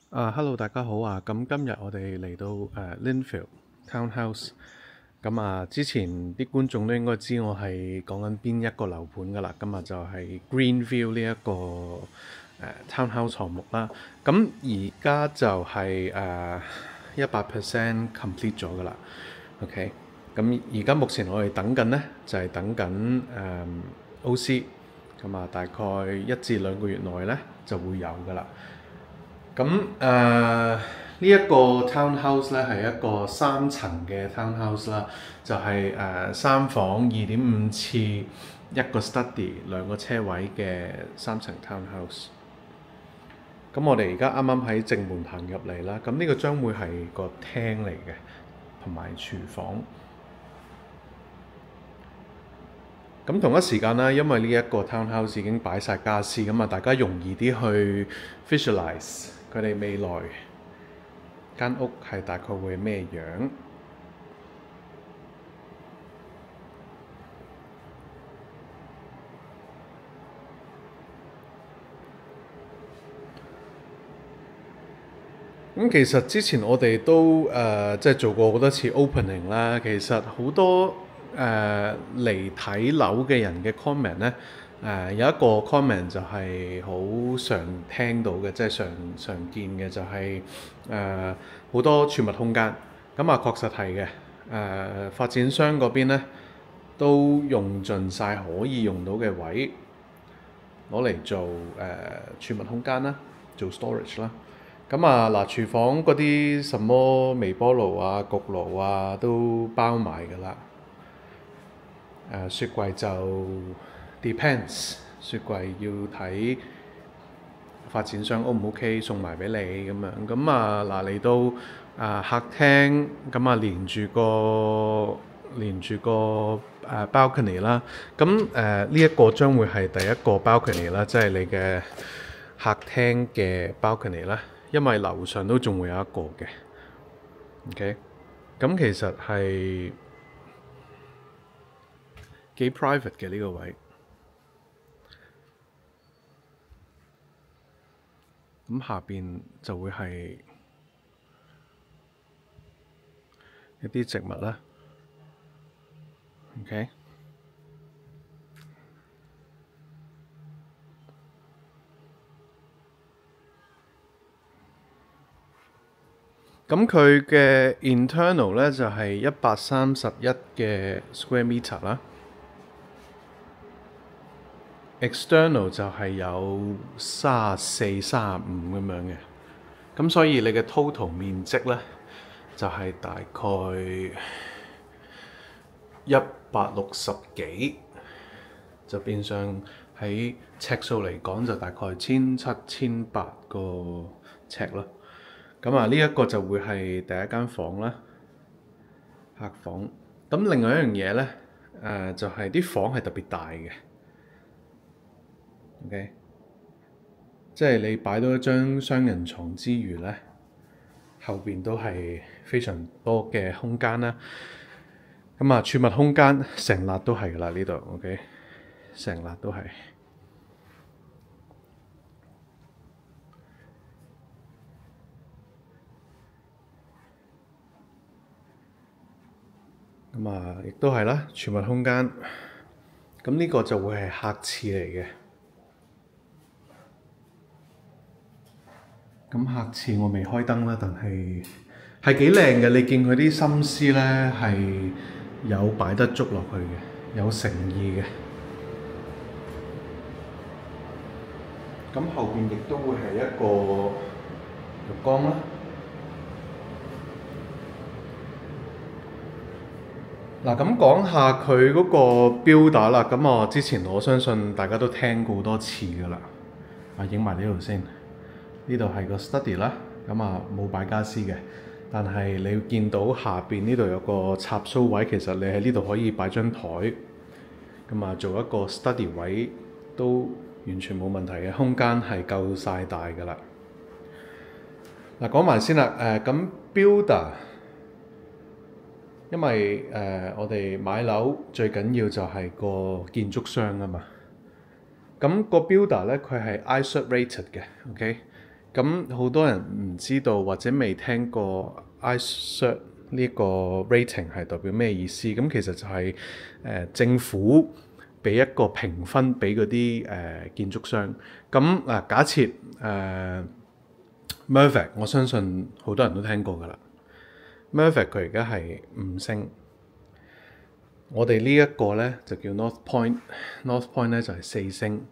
Hello，大家好啊！咁今日我哋嚟到Lindfield Townhouse。之前啲觀眾都應該知我係講緊邊一個樓盤噶啦。今日就係 Greenview 呢一個Townhouse 項目啦。咁而家就係100% complete 咗噶啦。OK，咁而家目前我哋等緊呢，就係等緊OC。大概1至2個月內呢就會有噶啦。咁呢一個 townhouse 咧係一個3層嘅 townhouse 啦，就係3房2.5次1個 study 2個車位嘅3層 townhouse。咁我哋而家啱啱喺正門行入嚟啦，咁呢個將會係個廳嚟嘅，同埋廚房。咁同一時間啦，因為呢一個 townhouse 已經擺晒家私，咁大家容易啲去 visualize 佢哋未來間屋係大概會係咩樣。咁其實之前我哋都即係做過好多次 opening 啦。其實好多嚟睇樓嘅人嘅 comment 咧，有一個 comment 就係好常聽到嘅，即係常見嘅就係好多儲物空間。確實係嘅。發展商嗰邊咧都用盡晒可以用到嘅位攞嚟做儲物空間啦，做 storage 啦。廚房嗰啲什麼微波爐啊、焗爐啊都包埋㗎啦。雪櫃就 depends， 雪櫃要睇發展商 O 唔 OK 送埋俾你咁樣。嚟到客廳連住個balcony 啦。呢一個將會係第一個 balcony 啦，即係你嘅客廳嘅 balcony 啦。因為樓上都仲會有一個嘅。OK，咁其實係幾 private 嘅呢個位。下邊就會係一啲植物啦。OK，咁佢嘅 internal 咧就係131嘅 square meter 啦。external 就係有34、35咁樣嘅。咁所以你嘅 total 面積咧就係大概160幾，就變相喺尺數嚟講就大概1700、1800個尺咯。呢一個就會係第一間房啦，客房。咁另外一樣嘢咧，就係啲房係特別大嘅。OK，即係你擺到一張雙人床之餘咧，後邊都係非常多嘅空間啦。儲物空間成笪都係㗎啦，呢度 OK，成笪都係。亦都係啦，儲物空間。呢個就會係客廁嚟嘅。客廁我未開燈啦，但係幾靚嘅。你見佢啲心思咧係有擺得足落去嘅，有誠意嘅。後邊亦都會係一個浴缸啦。講下佢嗰個 builder 啦。我之前我相信大家都聽過好多次㗎啦。影埋呢度先。呢度係個 study 啦。冇擺家私嘅，但係你見到下邊呢度有個插蘇位，其實你喺呢度可以擺張台。做一個 study 位都完全冇問題嘅，空間係夠晒大㗎啦。講埋先啦。builder。因為我哋買樓最緊要就係個建築商啊嘛。個 builder 咧佢係 ISO rated 嘅。OK，好多人唔唔知道或者未聽過 iCert 呢個 rating 係代表咩意思？咁其實就係政府俾一個評分俾嗰啲建築商。咁假設Mirvac， 我相信好多人都聽過㗎啦。Mirvac 佢而家係5星，我哋呢一個咧就叫 North Point，North Point 咧就係4星。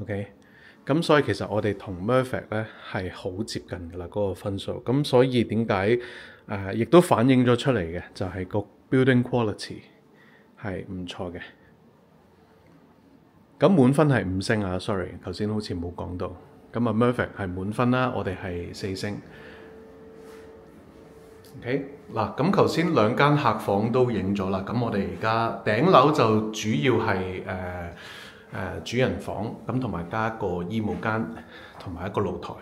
OK， 咁所以其實我哋同 Mirvac 咧係好接近㗎啦，嗰個分數。咁所以點解亦都反映咗出嚟嘅，就係個 building quality 係唔錯嘅。咁滿分係5星啊 ，sorry， 頭先好似冇講到。咁啊 Mirvac 係滿分啦，我哋係4星。OK， 嗱，咁頭先2間客房都影咗啦，咁我哋而家頂樓就主要係主人房，咁同埋加一個衣帽間同埋一個露台。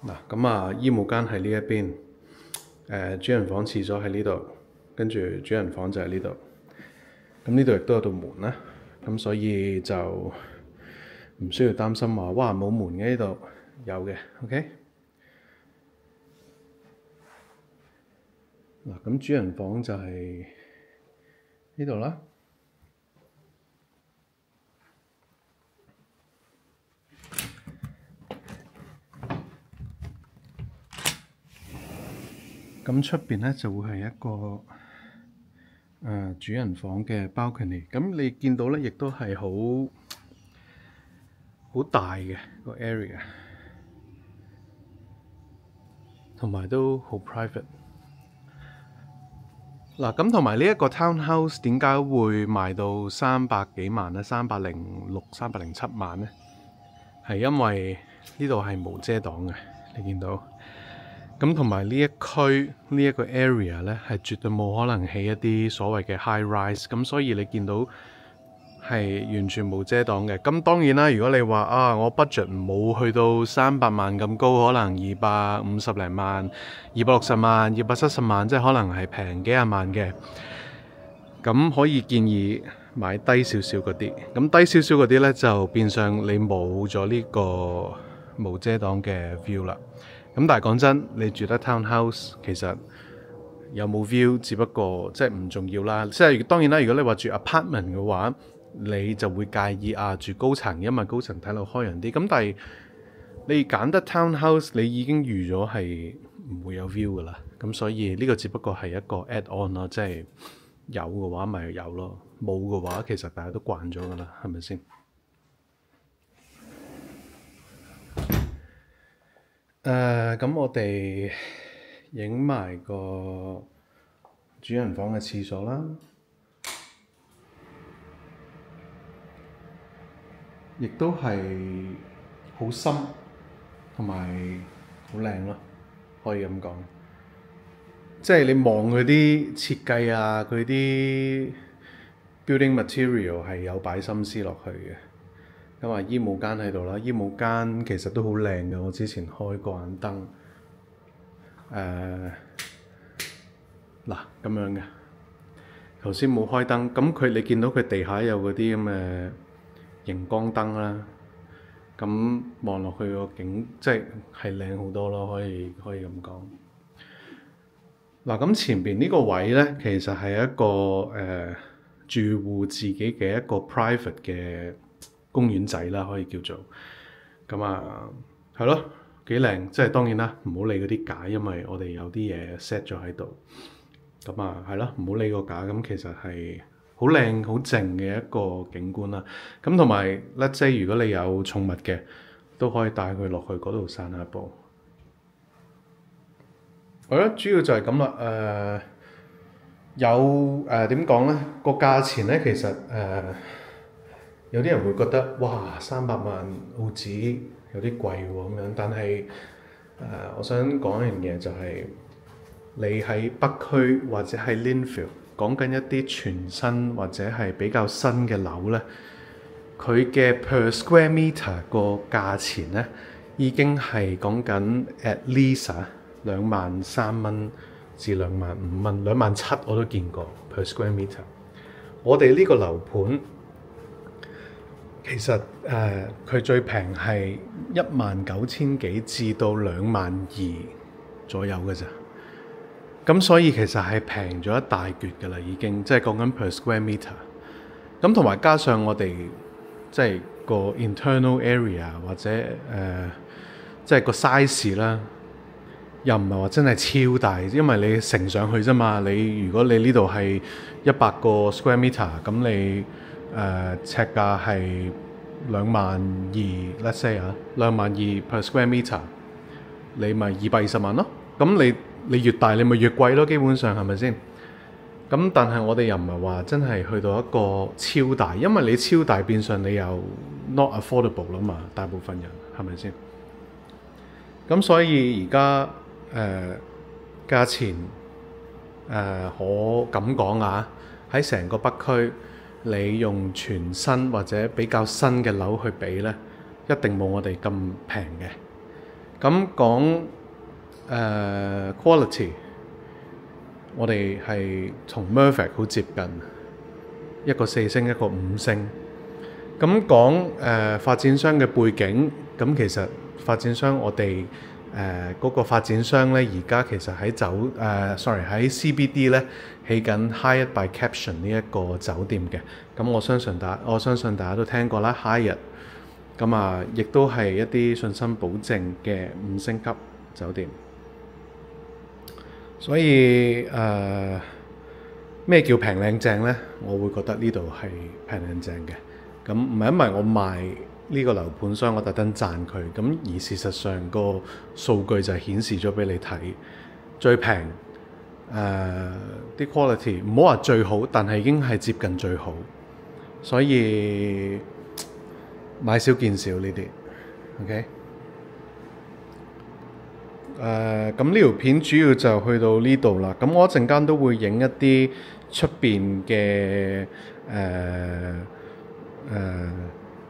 嗱，咁衣帽間喺呢一邊，主人房廁所喺呢度，跟住主人房就喺呢度。咁呢度亦都有道門啦，咁所以就唔需要擔心話哇冇門嘅，呢度有嘅。OK， 嗱，咁主人房就係呢度啦。咁出邊咧就會係一個主人房嘅 balcony， 咁你見到咧，亦都係好大嘅個 area， 同埋都好 private。嗱，咁同埋呢一個 townhouse 點解會賣到300幾萬咧？306、307萬咧，係因為呢度係無遮擋嘅，你見到。咁同埋呢一區呢一個 area 咧，係絕對冇可能起一啲所謂嘅 high rise， 咁所以你見到係完全冇遮擋嘅。咁當然啦，如果你話我 budget 冇去到300萬咁高，可能250零萬、260萬、270萬，即係可能係平幾廿萬嘅，咁可以建議買低少少嗰啲。咁低少少嗰啲咧，就變相你冇咗呢個無遮擋嘅 view 啦。咁但係講真，你住得 townhouse 其實有冇 view，只不過即係唔重要啦。即係當然啦，如果你話住 apartment 嘅話，你就會介意住高層，因為高層睇落開揚啲。咁但係你揀得 townhouse，你已經預咗係唔會有 view 噶啦。咁所以呢個只不過係一個 add on 咯，即係有嘅話咪有咯，冇嘅話其實大家都慣咗噶啦，係咪先？咁我哋影埋個主人房嘅廁所啦，亦都係好深同埋好靚咯，可以咁講。即係你望佢啲設計佢啲 building material 係有擺心思落去嘅。咁衣帽間喺度啦，衣帽間其實都好靚嘅，我之前開過眼燈。嗱咁樣嘅，頭先冇開燈，咁你見到佢地下有嗰啲咁嘅熒光燈啦，咁望落去個景即係靚好多咯，可以咁講。嗱，咁前邊呢個位咧，其實係一個住戶自己嘅一個 private 嘅公園仔啦，可以叫做咁係咯，幾靚。即係當然啦，唔好理嗰啲架，因為我哋有啲嘢 set 咗喺度。咁係咯，唔好理個架。咁其實係好靚、好靜嘅一個景觀啦。咁同埋 let's say 如果你有寵物嘅，都可以帶佢落去嗰度散下步。我覺得主要就係咁啦。有點講咧，個價錢咧其實有啲人會覺得哇300萬澳紙有啲貴喎咁樣，但係我想講一樣嘢就係你喺北區或者喺 Lindfield 講緊一啲全新或者係比較新嘅樓咧，佢嘅 per square meter 個價錢咧已經係講緊 at least 23,000蚊至25,000蚊，27,000我都見過 per square meter。我哋呢個樓盤其實佢最平係19,000幾至到22,000左右嘅咋。咁所以其實係平咗一大橛㗎啦，已經即係講緊 per square meter。咁同埋加上我哋即係個 internal area 或者即係個 size 啦，又唔係話真係超大，因為你乘上去啫嘛。如果你呢度係100個 square meter，咁你尺價係22,000，let's say 啊，22,000 per square meter，你咪220萬咯。咁你越大，你咪越貴咯，基本上係咪先？咁但係我哋又唔係話真係去到一個超大，因為你超大變相你又 not affordable 啦嘛，大部分人係咪先？咁所以而家價錢我咁講啊，喺成個北區，你用全新或者比較新嘅樓去比呢，一定冇我哋咁平嘅。咁講quality， 我哋係同 Mirvac 好接近，一個4星，一個5星。咁講發展商嘅背景，咁其實發展商我哋嗰個發展商咧，而家其實喺喺 CBD 咧起緊 Hyatt by Caption 呢一個酒店嘅。咁我相信大家都聽過啦 Hyatt。咁啊，亦都係一啲信心保證嘅5星級酒店。所以咩叫平靚正呢？我會覺得呢度係平靚正嘅。咁唔係因為我賣呢個樓盤，所以我特登讚佢。咁而事實上個數據就顯示咗俾你睇，最平啲 quality 唔好話最好，但係已經係接近最好。所以買少見少呢啲 ，OK。咁呢條片主要就去到呢度啦。咁我一陣間都會影一啲出邊嘅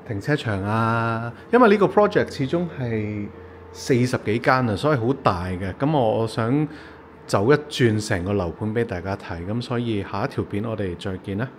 停車場啊，因為呢個 project 始終係40幾間啊，所以好大嘅。咁我想走一轉成個樓盤俾大家睇，咁所以下一條片我哋再見啦。